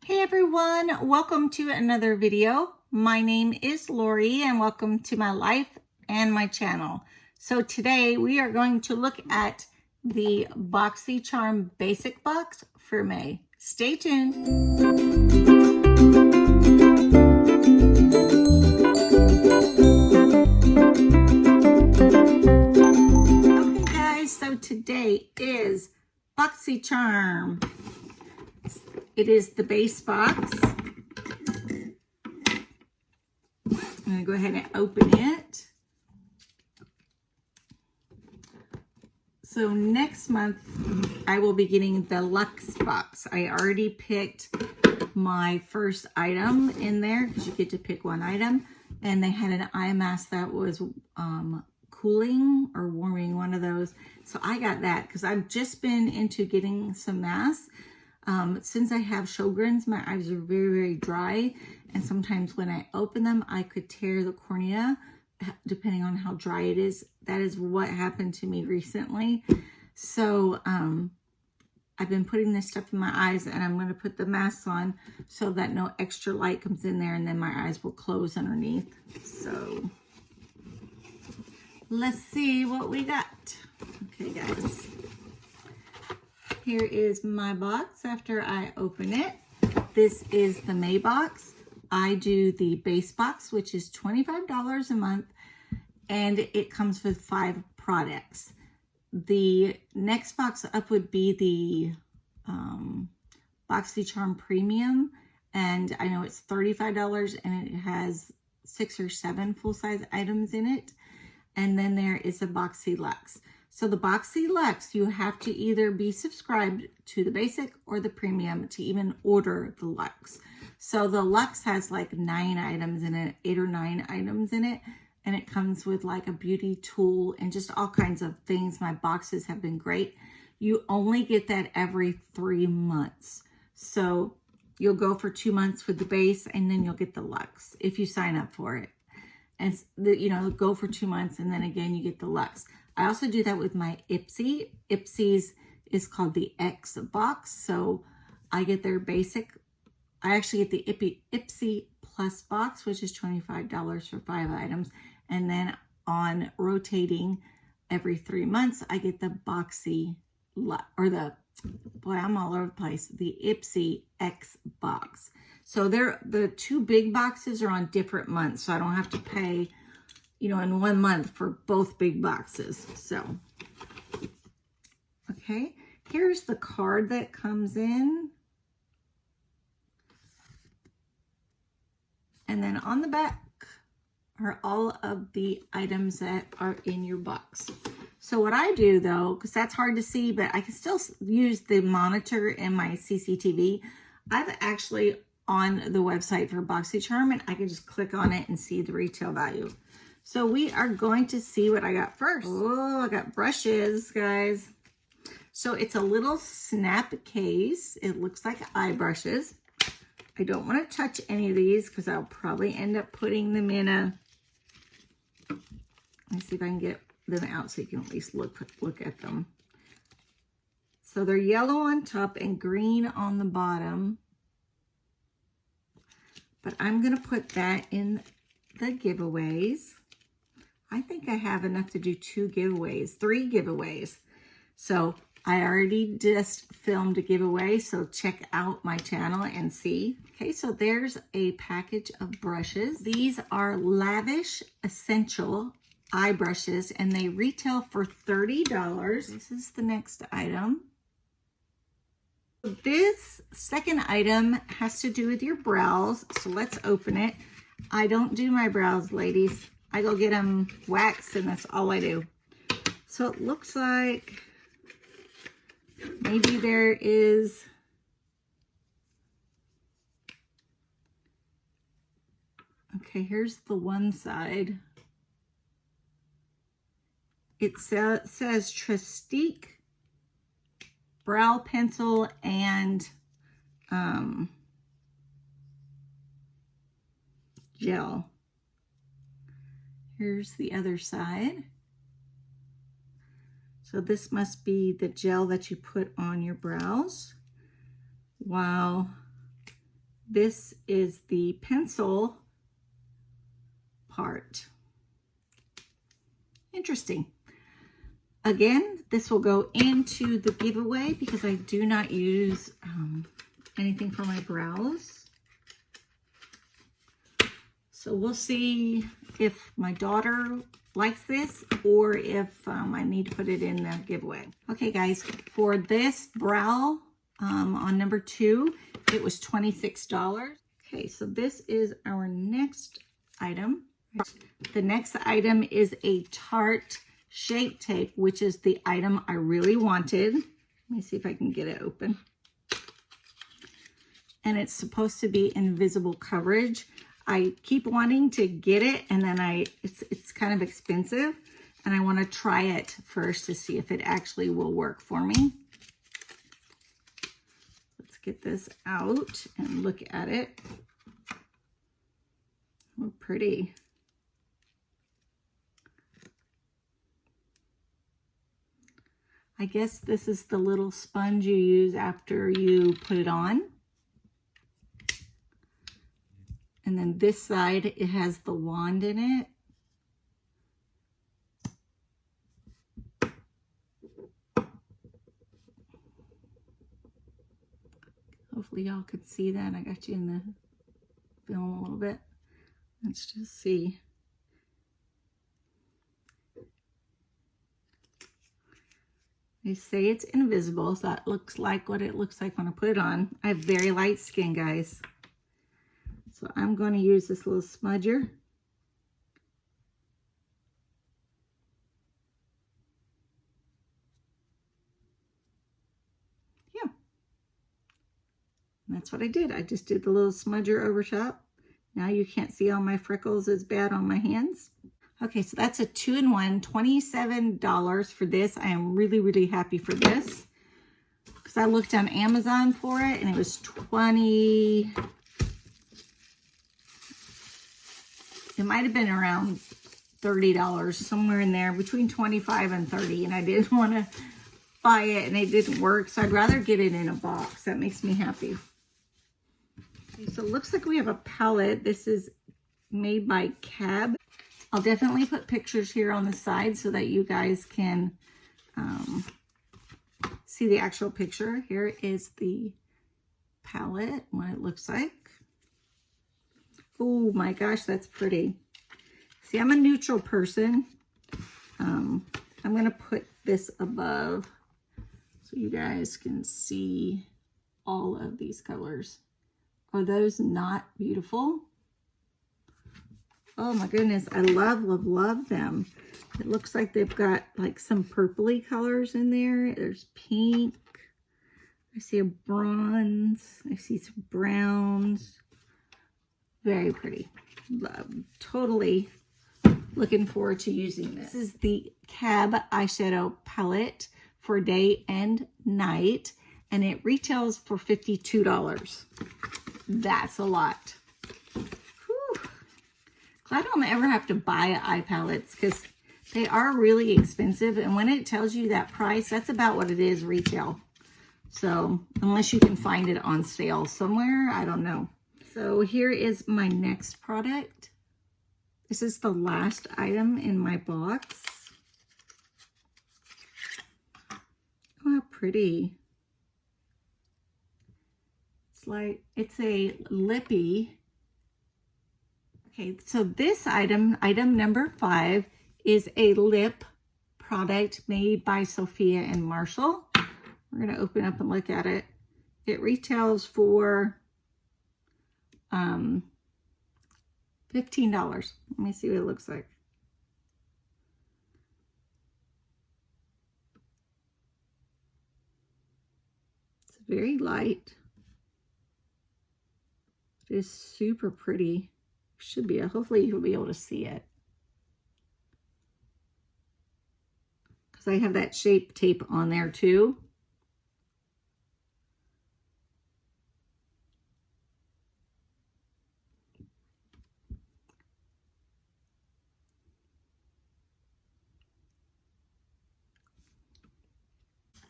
Hey everyone, welcome to another video. My name is Lori and welcome to my life and my channel. So today we are going to look at the BoxyCharm Basic Box for May. Stay tuned. Okay guys, so today is BoxyCharm. It is the base box. I'm going to go ahead and open it. So next month, I will be getting the Luxe box. I already picked my first item in there because you get to pick one item. And they had an eye mask that was cooling or warming, one of those. So I got that because I've just been into getting some masks. Since I have Sjogren's, my eyes are very, very dry. And sometimes when I open them, I could tear the cornea, depending on how dry it is. That is what happened to me recently. So I've been putting this stuff in my eyes, and I'm going to put the mask on so that no extra light comes in there, and then my eyes will close underneath. So let's see what we got. Okay, guys. Here is my box after I open it. This is the May box. I do the base box, which is $25 a month, and it comes with 5 products. The next box up would be the BoxyCharm Premium, and I know it's $35, and it has 6 or 7 full-size items in it. And then there is a Boxy Luxe. So the Boxy Luxe, you have to either be subscribed to the basic or the premium to even order the Luxe. So the Luxe has like 9 items in it, 8 or 9 items in it. And it comes with like a beauty tool and just all kinds of things. My boxes have been great. You only get that every 3 months. So you'll go for 2 months with the base, and then you'll get the Luxe if you sign up for it. And go for 2 months, and then again you get the Luxe. I also do that with my IPSY. IPSY's is called the X box. So I get their basic. I actually get the IPSY Plus box, which is $25 for 5 items. And then on rotating every 3 months, I get the Boxy, or the, boy, I'm all over the place, the IPSY X box. So the 2 big boxes are on different months. So I don't have to pay, in 1 month for both big boxes. So, okay, here's the card that comes in. And then on the back are all of the items that are in your box. So what I do though, because that's hard to see, but I can still use the monitor in my CCTV. I've actually on the website for BoxyCharm, and I can just click on it and see the retail value. So we are going to see what I got first. Oh, I got brushes, guys. So it's a little snap case. It looks like eye brushes. I don't want to touch any of these because I'll probably end up putting them in a, let me see if I can get them out so you can at least look at them. So they're yellow on top and green on the bottom. But I'm going to put that in the giveaways. I think I have enough to do 2 giveaways, 3 giveaways. So I already just filmed a giveaway, so check out my channel and see. Okay, so there's a package of brushes. These are Lavish Essential eye brushes, and they retail for $30. This is the next item. This second item has to do with your brows, so let's open it. I don't do my brows, ladies. I go get them waxed, and that's all I do. So it looks like maybe there is okay, here's the one side. It says Trestique brow pencil and gel. Here's the other side. So this must be the gel that you put on your brows. Wow. this is the pencil part. Interesting. Again, this will go into the giveaway because I do not use anything for my brows. So we'll see if my daughter likes this or if I need to put it in the giveaway. Okay guys, for this brow on number 2, it was $26. Okay, so this is our next item. The next item is a Tarte Shape Tape, which is the item I really wanted. Let me see if I can get it open. And it's supposed to be invisible coverage. I keep wanting to get it, and then it's kind of expensive, and I want to try it first to see if it actually will work for me. Let's get this out and look at it. Oh, pretty. I guess this is the little sponge you use after you put it on. And then this side, it has the wand in it. Hopefully y'all could see that. I got you in the film a little bit. Let's just see. They say it's invisible, so that looks like what it looks like when I put it on. I have very light skin, guys. So I'm going to use this little smudger. Yeah. And that's what I did. I just did the little smudger over top. Now you can't see all my freckles as bad on my hands. Okay, so that's a 2-in-1, $27 for this. I am really, really happy for this. Because I looked on Amazon for it and it was it might have been around $30, somewhere in there, between $25 and $30, and I didn't want to buy it and it didn't work, so I'd rather get it in a box. That makes me happy. Okay, so it looks like we have a palette. This is made by Cab. I'll definitely put pictures here on the side so that you guys can see the actual picture. Here is the palette, what it looks like. Oh my gosh, that's pretty. See, I'm a neutral person. I'm going to put this above so you guys can see all of these colors. Are those not beautiful? Oh my goodness, I love, love, love them. It looks like they've got like some purpley colors in there. There's pink. I see a bronze. I see some browns. Very pretty. Totally looking forward to using this. This is the Cab eyeshadow palette for day and night, and it retails for $52. That's a lot. Whew. Glad I don't ever have to buy eye palettes because they are really expensive, and when it tells you that price, that's about what it is retail. So unless you can find it on sale somewhere, I don't know. So here is my next product. This is the last item in my box. Oh, how pretty. It's a lippy. Okay, so this item number 5, is a lip product made by Sophia and Marshall. We're going to open up and look at it. It retails for $15. Let me see what it looks like. It's very light. It is super pretty. Should be. Hopefully you'll be able to see it. Because I have that shape tape on there too.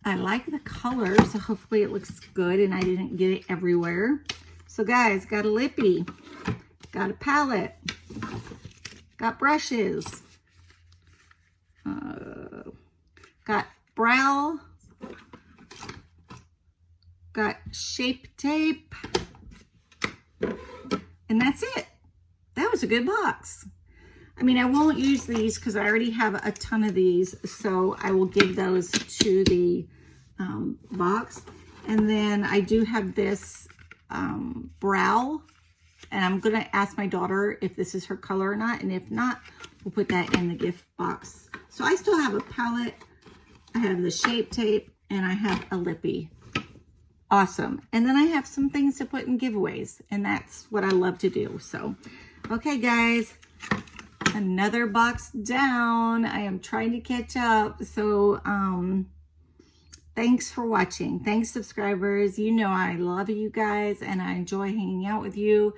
I like the color, so hopefully it looks good and I didn't get it everywhere. So guys, got a lippy, got a palette, got brushes, got brow, got shape tape, and that's it. That was a good box. I mean, I won't use these because I already have a ton of these, so I will give those to the box. And then I do have this brow, and I'm gonna ask my daughter if this is her color or not, and if not, we'll put that in the gift box. So I still have a palette, I have the shape tape, and I have a lippy. Awesome. And then I have some things to put in giveaways, and that's what I love to do. So, okay guys, another box down. I am trying to catch up. So, thanks for watching. Thanks, subscribers. You know I love you guys, and I enjoy hanging out with you.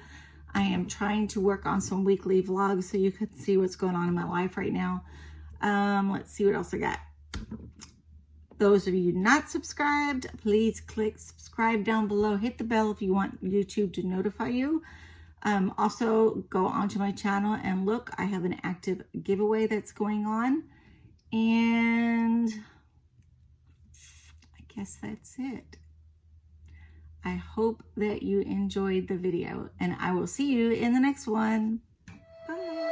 I am trying to work on some weekly vlogs so you can see what's going on in my life right now. Let's see what else I got. Those of you not subscribed, please click subscribe down below. Hit the bell if you want YouTube to notify you. Also, go onto my channel and look. I have an active giveaway that's going on. And I guess that's it. I hope that you enjoyed the video, and I will see you in the next one. Bye.